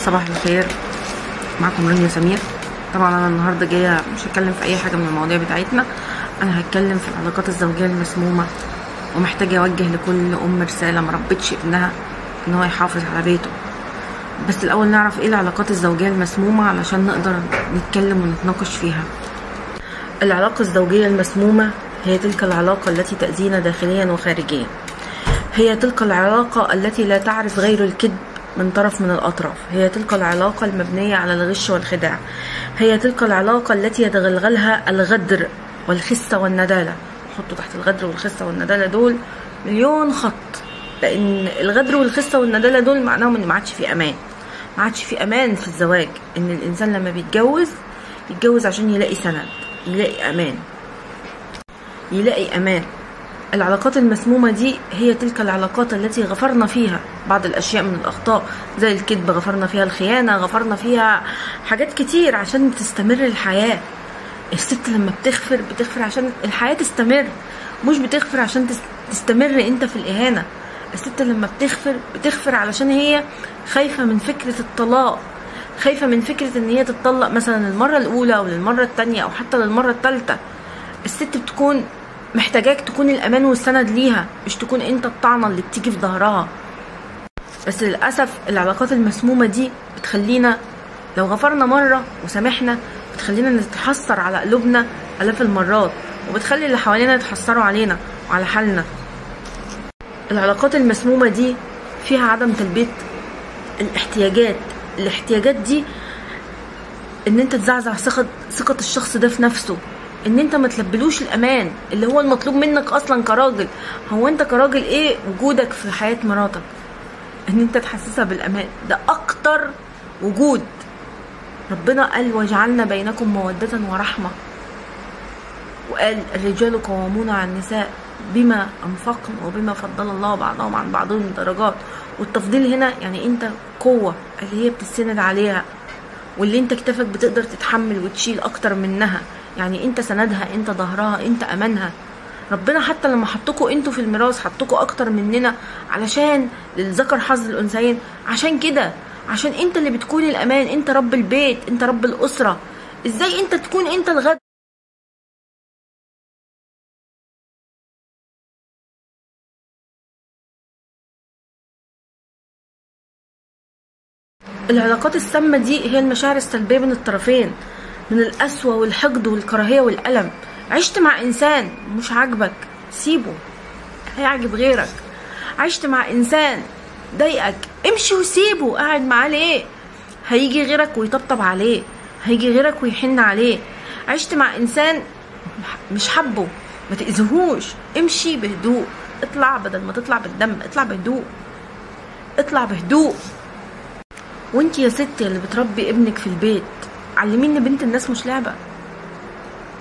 صباح الخير، معكم رانيا سمير. طبعا انا النهارده جايه مش هتكلم في اي حاجه من المواضيع بتاعتنا، انا هتكلم في العلاقات الزوجيه المسمومه، ومحتاجه اوجه لكل ام رساله مربتش ابنها ان هو يحافظ على بيته. بس الاول نعرف ايه العلاقات الزوجيه المسمومه علشان نقدر نتكلم ونتناقش فيها. العلاقه الزوجيه المسمومه هي تلك العلاقه التي تأذينا داخليا وخارجيا، هي تلك العلاقه التي لا تعرف غير الكذب من طرف من الأطراف، هي تلك العلاقة المبنية على الغش والخداع، هي تلك العلاقة التي يتغلغلها الغدر والخسة والندالة. حطوا تحت الغدر والخسة والندالة دول مليون خط، لأن الغدر والخسة والندالة دول معناهم إن ما عادش في أمان، ما عادش في أمان في الزواج. إن الإنسان لما يتجوز عشان يلاقي سند، يلاقي أمان، يلاقي أمان. العلاقات المسمومة دي هي تلك العلاقات التي غفرنا فيها بعض الأشياء من الأخطاء، زي الكذب، غفرنا فيها الخيانة، غفرنا فيها حاجات كتير عشان تستمر الحياة. الست لما بتغفر عشان الحياة تستمر، مش بتغفر عشان تستمر انت في الإهانة. الست لما بتغفر علشان هي خايفة من فكرة الطلاق، خايفة من فكرة ان هي تتطلق مثلا للمرة الأولى أو للمرة التانية أو حتى للمرة التالتة. الست بتكون محتاجاك تكون الأمان والسند ليها، مش تكون انت الطعنة اللي بتيجي في ظهرها. بس للأسف العلاقات المسمومة دي بتخلينا لو غفرنا مرة وسامحنا بتخلينا نتحسر على قلوبنا آلاف المرات، وبتخلي اللي حوالينا يتحسروا علينا وعلى حالنا. العلاقات المسمومة دي فيها عدم تلبية الاحتياجات دي، ان انت تزعزع ثقة الشخص ده في نفسه، ان انت ما تلبلوش الامان اللي هو المطلوب منك اصلا كراجل. هو انت كراجل ايه وجودك في حياة مراتك؟ ان انت تحسسها بالامان، ده اكتر وجود. ربنا قال وجعلنا بينكم مودة ورحمة، وقال الرجال قوامون على النساء بما انفقن وبما فضل الله بعضهم عن بعضهم درجات. والتفضيل هنا يعني انت قوة اللي هي بتستند عليها، واللي انت كتفك بتقدر تتحمل وتشيل اكتر منها، يعني انت سندها، انت ظهرها، انت امانها. ربنا حتى لما حطكوا انتوا في الميراث حطكوا اكتر مننا، علشان للذكر حظ الانثيين. عشان كده، عشان انت اللي بتكون الامان، انت رب البيت، انت رب الاسره. ازاي انت تكون انت الغد؟ العلاقات السامه دي هي المشاعر السلبيه من الطرفين، من القسوه والحقد والكراهيه والالم. عشت مع انسان مش عاجبك، سيبه، هيعجب غيرك. عشت مع انسان ضايقك، امشي وسيبه. قاعد معاه ليه؟ هيجي غيرك ويطبطب عليه، هيجي غيرك ويحن عليه. عشت مع انسان مش حبه، ما تأذيهوش، امشي بهدوء. اطلع، بدل ما تطلع بالدم اطلع بهدوء، اطلع بهدوء. وانت يا ستي اللي بتربي ابنك في البيت، علميني بنت الناس مش لعبة.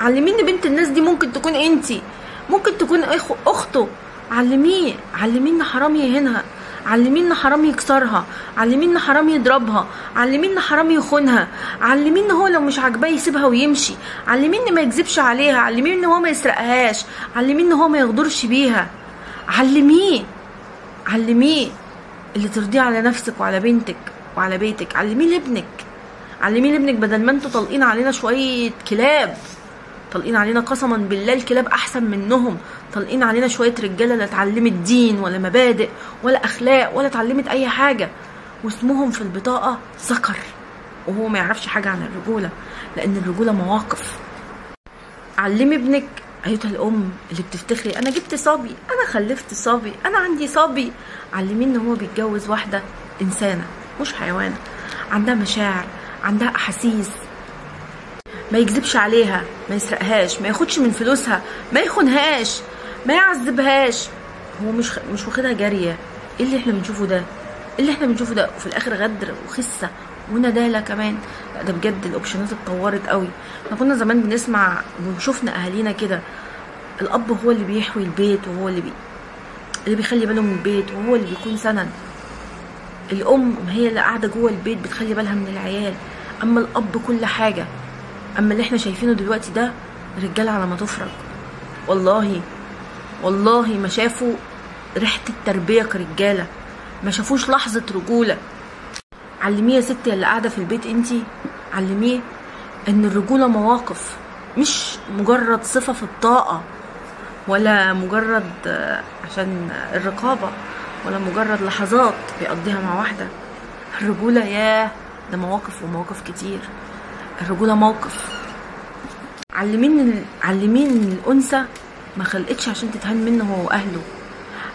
علميني بنت الناس دي ممكن تكون انتي، ممكن تكون اخته. علمينا حرام يهينها، علمينا حرام يكسرها، علمينا حرام يضربها، علمينا حرام يخونها، علمينا هو لو مش عاجباه يسيبها ويمشي، علمينا ما يكذبش عليها، علمينا هو ما يسرقهاش، علمينا هو ما يغدرش بيها. علميه اللي ترضيه على نفسك وعلى بنتك وعلى بيتك. علميه لابنك بدل ما انتوا طالقين علينا شويه كلاب، طالقين علينا قسما بالله الكلاب احسن منهم. طالقين علينا شويه رجاله لا اتعلمت دين ولا مبادئ ولا اخلاق ولا اتعلمت اي حاجه، واسمهم في البطاقه ذكر، وهو ما يعرفش حاجه عن الرجوله، لان الرجوله مواقف. علمي ابنك ايتها الام اللي بتفتخري انا جبت صبي، انا خلفت صبي، انا عندي صبي. علميه ان هو بيتجوز واحده انسانه مش حيوان، عندها مشاعر، عندها احاسيس، ما يكذبش عليها، ما يسرقهاش، ما ياخدش من فلوسها، ما يخونهاش، ما يعذبهاش. هو مش واخدها جاريه. ايه اللي احنا بنشوفه ده؟ وفي الاخر غدر وخسه وندالة كمان. لا ده بجد الاوبشنات اتطورت قوي. احنا كنا زمان بنسمع وشوفنا اهالينا كده، الاب هو اللي بيحوي البيت، وهو اللي بيخلي باله من البيت، وهو اللي بيكون سند. الام هي اللي قاعده جوه البيت بتخلي بالها من العيال، اما الاب كل حاجه. اما اللي احنا شايفينه دلوقتي ده رجاله على ما تفرج. والله ما شافوا ريحه التربيه كرجاله، ما شافوش لحظه رجوله. علميه يا ستي اللي قاعده في البيت انتي، علميه ان الرجوله مواقف، مش مجرد صفه في الطاقه، ولا مجرد عشان الرقابه، ولا مجرد لحظات بيقضيها مع واحده. الرجوله ياه ده مواقف ومواقف كتير. الرجوله موقف. علمين ان الانثى ما خلقتش عشان تتهان منه هو واهله.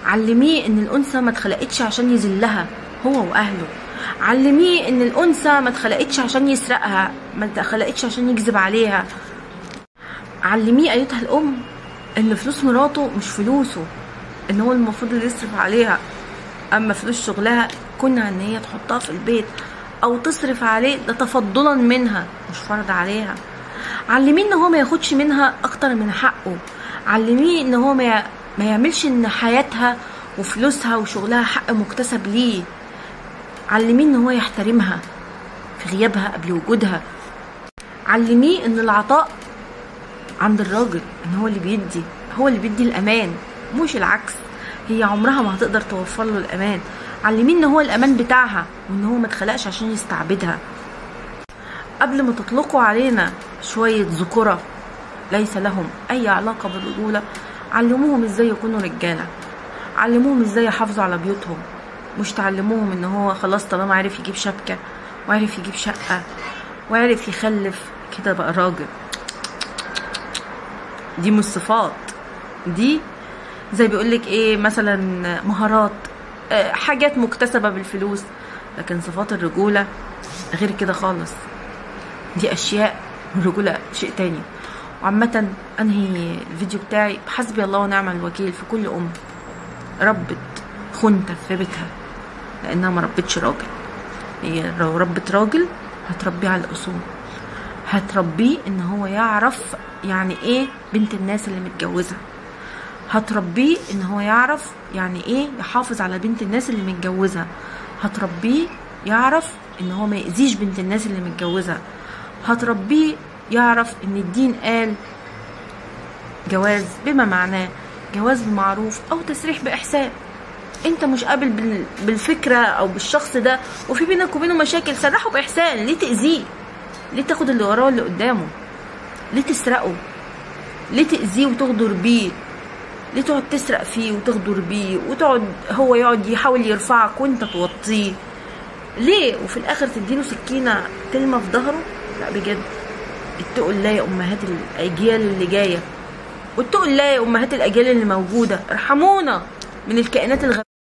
علميه ان الانثى ما اتخلقتش عشان يذلها هو واهله. علميه ان الانثى ما اتخلقتش عشان يسرقها، ما اتخلقتش عشان يكذب عليها. علميه ايتها الام ان فلوس مراته مش فلوسه، ان هو المفروض اللي يصرف عليها، اما فلوس شغلها كنا ان هي تحطها في البيت او تصرف عليه، ده تفضلا منها مش فرض عليها. علميه ان هو ما ياخدش منها اكتر من حقه. علميه ان هو ما يعملش ان حياتها وفلوسها وشغلها حق مكتسب ليه. علميه ان هو يحترمها في غيابها قبل وجودها. علميه ان العطاء عند الراجل، ان هو اللي بيدي الامان مش العكس. هي عمرها ما هتقدر توفر له الامان. علميه ان هو الامان بتاعها، وان هو ما اتخلقش عشان يستعبدها. قبل ما تطلقوا علينا شويه ذكوره ليس لهم اي علاقه بالرجوله، علموهم ازاي يكونوا رجاله. علموهم ازاي يحافظوا على بيوتهم، مش تعلموهم ان هو خلاص طالما عرف يجيب شبكه وعرف يجيب شقه وعرف يخلف كده بقى راجل. دي مش صفات، دي زي بيقولك ايه مثلا مهارات، حاجات مكتسبه بالفلوس، لكن صفات الرجوله غير كده خالص. دي اشياء، الرجوله شيء تاني. وعامه انهي الفيديو بتاعي بحسبي الله ونعم الوكيل في كل ام ربت خنته في بيتها لانها ما ربتش راجل. هي لو ربت راجل هتربيه على الاصول، هتربيه ان هو يعرف يعني ايه بنت الناس اللي متجوزه، هتربيه ان هو يعرف يعني ايه يحافظ على بنت الناس اللي متجوزه، هتربيه يعرف ان هو ما يأذيش بنت الناس اللي متجوزه، هتربيه يعرف ان الدين قال جواز بما معناه جواز بمعروف او تسريح باحسان. انت مش قابل بالفكره او بالشخص ده وفي بينك وبينه مشاكل، سرحه باحسان. ليه تأذيه؟ ليه تاخد اللي وراه واللي قدامه؟ ليه تسرقه؟ ليه تأذيه وتغدر بيه؟ ليه تقعد تسرق فيه وتغدر بيه وتقعد هو يقعد يحاول يرفعك وانت توطيه؟ ليه؟ وفي الاخر تديله سكينه تلمى في ظهره؟ لا بجد اتقوا الله يا امهات الاجيال اللي جايه، واتقوا الله يا امهات الاجيال اللي موجوده، ارحمونا من الكائنات الغريبه.